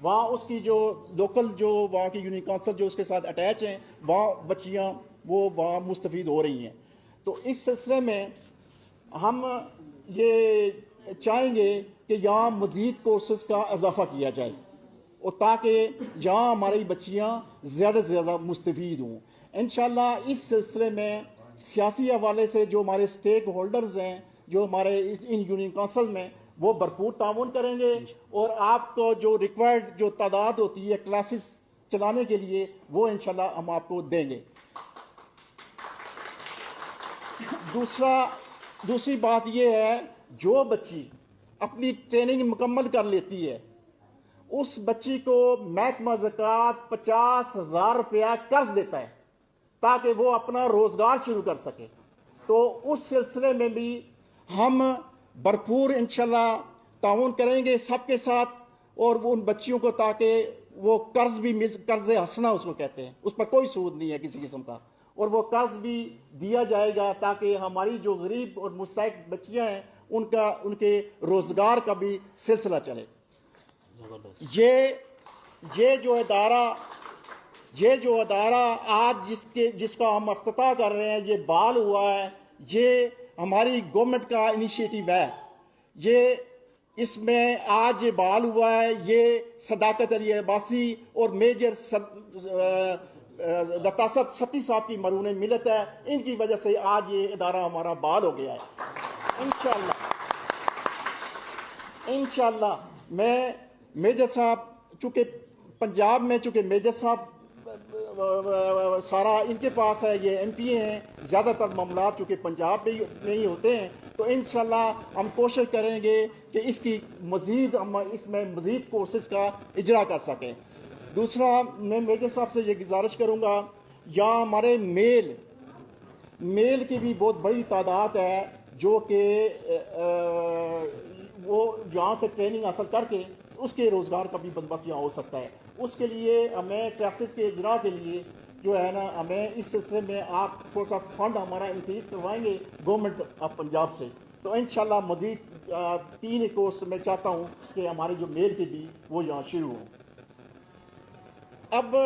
وہاں اس کی جو لوکل جو وہاں کی یونین کونسل جو اس کے ساتھ اٹیچ ہیں وہاں بچیاں وہ وہاں مستفید ہو رہی ہیں. تو اس سلسلے میں ہم یہ چاہیں گے کہ یہاں مزید کورسز کا اضافہ کیا جائے اور تاکہ یہاں ہماری بچیاں زیادہ سے زیادہ مستفید ہوں. انشاءاللہ اس سلسلے میں سیاسی حوالے سے جو ہمارے اسٹیک ہولڈرز ہیں جو ہمارے ان یونین کونسل میں وہ بھرپور تعاون کریں گے اور آپ کو جو ریکوائرڈ جو تعداد ہوتی ہے کلاسز چلانے کے لیے وہ انشاءاللہ ہم آپ کو دیں گے. دوسری بات یہ ہے جو بچی اپنی ٹریننگ مکمل کر لیتی ہے اس بچی کو محکمہ زکوٰۃ 50,000 روپیہ قرض دیتا ہے تاکہ وہ اپنا روزگار شروع کر سکے. تو اس سلسلے میں بھی ہم بھرپور انشاءاللہ تعاون کریں گے سب کے ساتھ اور ان بچیوں کو تاکہ وہ قرض بھی قرض حسنہ اس کو کہتے ہیں, اس پر کوئی سود نہیں ہے کسی قسم کا, اور وہ قرض بھی دیا جائے گا تاکہ ہماری جو غریب اور مستحق بچیاں ہیں ان کے روزگار کا بھی سلسلہ چلے. یہ جو ادارہ آج جس کا ہم افتتاح کر رہے ہیں یہ بحال ہوا ہے, یہ ہماری گورنمنٹ کا انیشیٹو ہے. یہ اس میں آج یہ بحال ہوا ہے, یہ صداقت علی عباسی اور میجر لطاسب ستی صاحب کی مرہون ملت ہے, ان کی وجہ سے آج یہ ادارہ ہمارا بحال ہو گیا ہے. انشاءاللہ میں میجر صاحب چونکہ پنجاب میں چونکہ میجر صاحب سارا ان کے پاس ہے, یہ ایم پی ہیں, زیادہ تر معاملات چونکہ پنجاب میں ہی ہوتے ہیں, تو انشاءاللہ ہم کوشش کریں گے کہ اس میں مزید کورسز کا اجرا کر سکیں. دوسرا میں میجر صاحب سے یہ گزارش کروں گا, یہاں ہمارے میل کی بھی بہت بڑی تعداد ہے جو کہ وہ یہاں سے ٹریننگ حاصل کر کے اس کے روزگار کا بھی بندوبست یہاں ہو سکتا ہے. اس کے لیے ہمیں کلاسز کے اجرا کے لیے جو ہے نا ہمیں اس سلسلے میں آپ تھوڑا سا فنڈ ہمارا انکریز کروائیں گے گورنمنٹ آف پنجاب سے, تو انشاءاللہ مزید 3 کورس میں چاہتا ہوں کہ ہمارے جو میل کے بھی وہ یہاں شروع ہوں. اب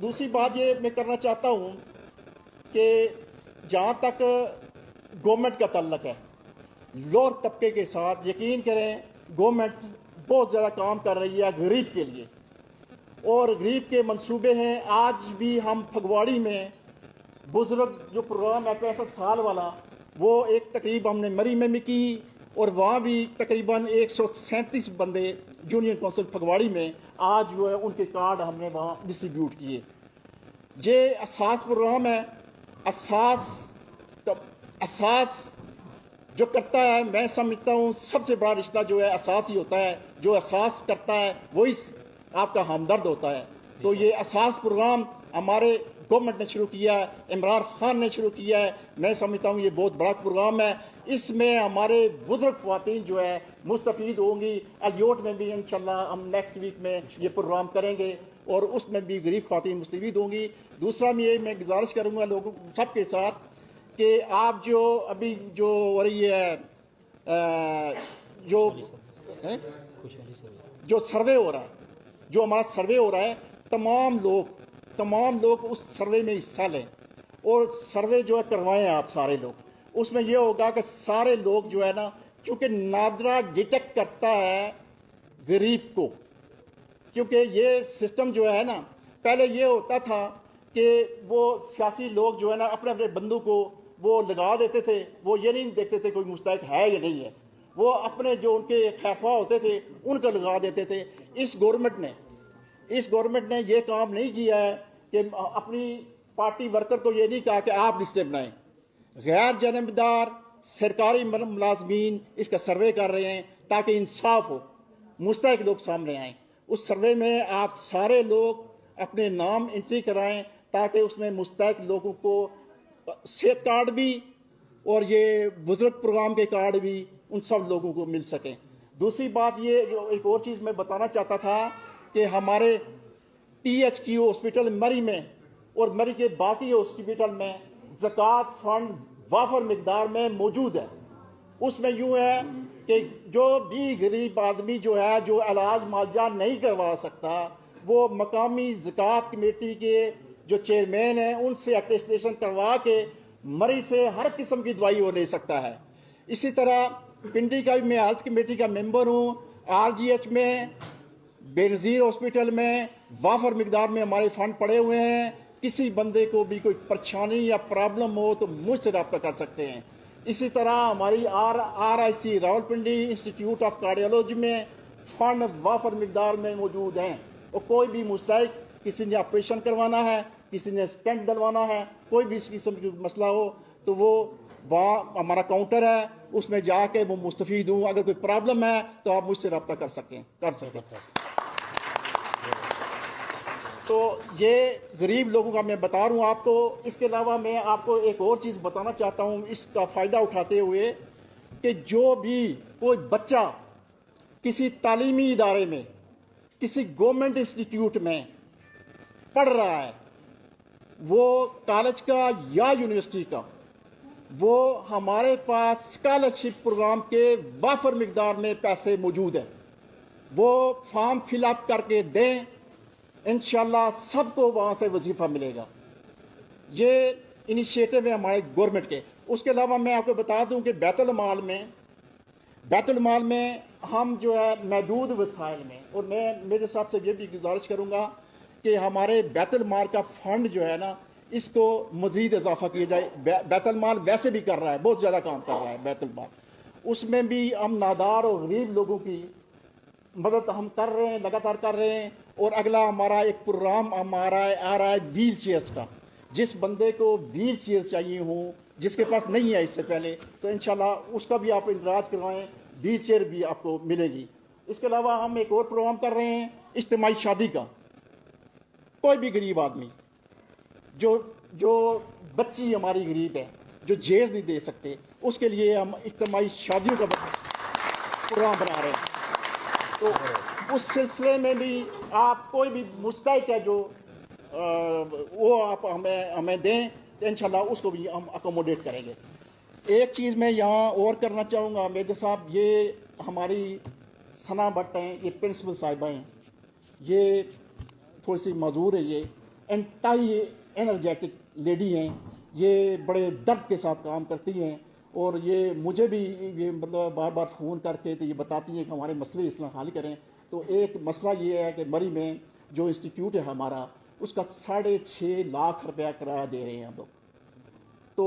دوسری بات یہ میں کرنا چاہتا ہوں کہ جہاں تک گورنمنٹ کا تعلق ہے لوور طبقے کے ساتھ یقین کریں گورنمنٹ بہت زیادہ کام کر رہی ہے غریب کے لیے, اور غریب کے منصوبے ہیں. آج بھی ہم پھگواڑی میں بزرگ جو پروگرام ہے 65 سال والا وہ ایک تقریب ہم نے مری میں کی اور وہاں بھی تقریباً 137 بندے یونین کونسل پھگواڑی میں آج جو ہے ان کے کارڈ ہم نے وہاں ڈسٹریبیوٹ کیے. یہ اساس پروگرام ہے. اساس جو کرتا ہے میں سمجھتا ہوں سب سے بڑا رشتہ جو ہے اساس ہی ہوتا ہے, جو اساس کرتا ہے وہی آپ کا ہمدرد ہوتا ہے. تو یہ اساس پروگرام ہمارے گورنمنٹ نے شروع کیا ہے, عمران خان نے شروع کیا ہے. میں سمجھتا ہوں یہ بہت بڑا پروگرام ہے. اس میں ہمارے بزرگ خواتین جو ہے مستفید ہوں گی. الیوٹ میں بھی انشاءاللہ ہم نیکسٹ ویک میں یہ پروگرام کریں گے اور اس میں بھی غریب خواتین مستفید ہوں گی. دوسرا میں گزارش کروں گا لوگوں سب کے ساتھ کہ آپ جو ابھی جو ہو رہی ہے جو سروے ہو رہا ہے, جو ہمارا سروے ہو رہا ہے, تمام لوگ اس سروے میں حصہ لیں اور سروے جو ہے کروائیں آپ سارے لوگ. اس میں یہ ہوگا کہ سارے لوگ جو ہے نا کیونکہ نادرا ڈیٹیکٹ کرتا ہے غریب کو, کیونکہ یہ سسٹم جو ہے نا پہلے یہ ہوتا تھا کہ وہ سیاسی لوگ جو ہے نا اپنے بندوں کو وہ لگا دیتے تھے, وہ یہ نہیں دیکھتے تھے کوئی مستحق ہے یا نہیں ہے, وہ اپنے جو ان کے خیفہ ہوتے تھے ان کو لگا دیتے تھے. اس گورنمنٹ نے یہ کام نہیں کیا ہے کہ اپنی پارٹی ورکر کو یہ نہیں کہا کہ آپ لسٹیں بنائیں. غیر جانبدار سرکاری ملازمین اس کا سروے کر رہے ہیں تاکہ انصاف ہو, مستحق لوگ سامنے آئیں. اس سروے میں آپ سارے لوگ اپنے نام انٹری کرائیں تاکہ اس میں مستحق لوگوں کو صحت کارڈ بھی اور یہ بزرگ پروگرام کے کارڈ بھی ان سب لوگوں کو مل سکیں. دوسری بات یہ جو ایک اور چیز میں بتانا چاہتا تھا کہ ہمارے THQ ہاسپٹل مری میں اور مری کے باقی ہاسپٹل میں زکوٰۃ فنڈ وافر مقدار میں موجود ہے. اس میں یوں ہے کہ جو بھی غریب آدمی جو ہے جو علاج معالجہ نہیں کروا سکتا وہ مقامی زکوٰۃ کمیٹی کے جو چیئرمین ہیں ان سے اٹیسٹیشن کروا کے مریض سے ہر قسم کی دوائی وہ لے سکتا ہے۔ اسی طرح پنڈی کا بھی میں ہیلتھ کمیٹی کا ممبر ہوں۔ RGH میں بے نظیر ہاسپٹل میں وافر مقدار میں ہمارے فنڈ پڑے ہوئے ہیں، کسی بندے کو بھی کوئی پریشانی یا پرابلم ہو تو مجھ سے رابطہ کر سکتے ہیں۔ اسی طرح ہماری RIC Rawalpindi institute of cardiology میں فنڈ وافر مقدار میں موجود ہیں، اور کوئی بھی مستحق کسی نے آپریشن کروانا ہے، کسی نے سٹینٹ ڈلوانا ہے، کوئی بھی اس قسم کی مسئلہ ہو تو وہ وہاں ہمارا کاؤنٹر ہے، اس میں جا کے وہ مستفید ہوں۔ اگر کوئی پرابلم ہے تو آپ مجھ سے رابطہ کر سکیں۔ تو یہ غریب لوگوں کا میں بتا رہا ہوں آپ کو۔ اس کے علاوہ میں آپ کو ایک اور چیز بتانا چاہتا ہوں اس کا فائدہ اٹھاتے ہوئے، کہ جو بھی کوئی بچہ کسی تعلیمی ادارے میں کسی گورنمنٹ انسٹیٹیوٹ میں پڑھ رہا ہے، وہ کالج کا یا یونیورسٹی کا، وہ ہمارے پاس اسکالرشپ پروگرام کے وافر مقدار میں پیسے موجود ہیں، وہ فارم فل اپ کر کے دیں، انشاءاللہ سب کو وہاں سے وظیفہ ملے گا۔ یہ انیشیٹو ہے ہمارے گورنمنٹ کے۔ اس کے علاوہ میں آپ کو بتا دوں کہ بیت المال میں ہم جو ہے محدود وسائل میں، اور میں میرے حساب سے یہ بھی گزارش کروں گا کہ ہمارے بیت المال کا فنڈ جو ہے نا اس کو مزید اضافہ کیا جائے۔ بیت المال ویسے بھی کر رہا ہے، بہت زیادہ کام کر رہا ہے بیت المال، اس میں بھی ہم نادار اور غریب لوگوں کی مدد ہم کر رہے ہیں، لگاتار کر رہے ہیں۔ اور اگلا ہمارا ایک پروگرام ہمارا آ رہا ہے ویل چیئرز کا، جس بندے کو ویل چیئر چاہیے ہوں، جس کے پاس نہیں ہے اس سے پہلے، تو انشاءاللہ اس کا بھی آپ اندراج کروائیں، ویل چیئر بھی آپ کو ملے گی۔ اس کے علاوہ ہم ایک اور پروگرام کر رہے ہیں اجتماعی شادی کا۔ کوئی بھی غریب آدمی جو بچی ہماری غریب ہے، جو جہیز نہیں دے سکتے، اس کے لیے ہم اجتماعی شادیوں کا پروگرام بنا رہے ہیں۔ تو اس سلسلے میں بھی آپ کوئی بھی مستحق ہے جو وہ آپ ہمیں دیں تو انشاءاللہ اس کو بھی ہم اکوموڈیٹ کریں گے۔ ایک چیز میں یہاں اور کرنا چاہوں گا میجر صاحب، یہ ہماری ثنا بٹ ہیں، یہ پرنسپل صاحبہ ہیں، یہ تھوڑی سی معذور ہے، یہ انتہائی انرجیٹک لیڈی ہیں، یہ بڑے درد کے ساتھ کام کرتی ہیں، اور یہ مجھے بھی یہ مطلب بار بار فون کر کے تو یہ بتاتی ہیں کہ ہمارے مسئلے اس طرح حل کریں۔ تو ایک مسئلہ یہ ہے کہ مری میں جو انسٹیٹیوٹ ہے ہمارا، اس کا 6.5 لاکھ روپیہ کرایہ دے رہے ہیں ہم لوگ۔ تو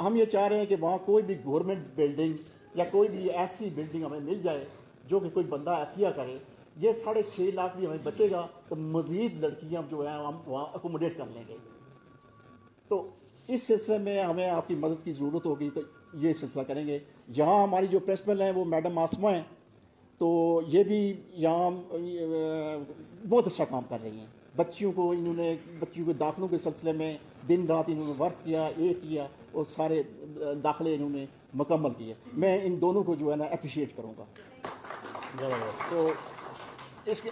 ہم یہ چاہ رہے ہیں کہ وہاں کوئی بھی گورنمنٹ بلڈنگ یا کوئی بھی ایسی بلڈنگ ہمیں مل جائے جو کہ کوئی بندہ عطیہ کرے، یہ 6.5 لاکھ بھی ہمیں بچے گا تو مزید لڑکیاں جو ہیں ہم وہاں اکوموڈیٹ کر لیں گے۔ تو اس سلسلے میں ہمیں آپ کی مدد کی ضرورت ہوگی تو یہ سلسلہ کریں گے۔ یہاں ہماری جو پرنسپل ہیں وہ میڈم آسمہ ہیں، تو یہ بھی یہاں بہت اچھا کام کر رہی ہیں۔ بچیوں کے داخلوں کے سلسلے میں دن رات انہوں نے ورک کیا، کیا، اور سارے داخلے انہوں نے مکمل کیے۔ میں ان دونوں کو جو ہے نا اپریشیٹ کروں گا۔ تو اس کے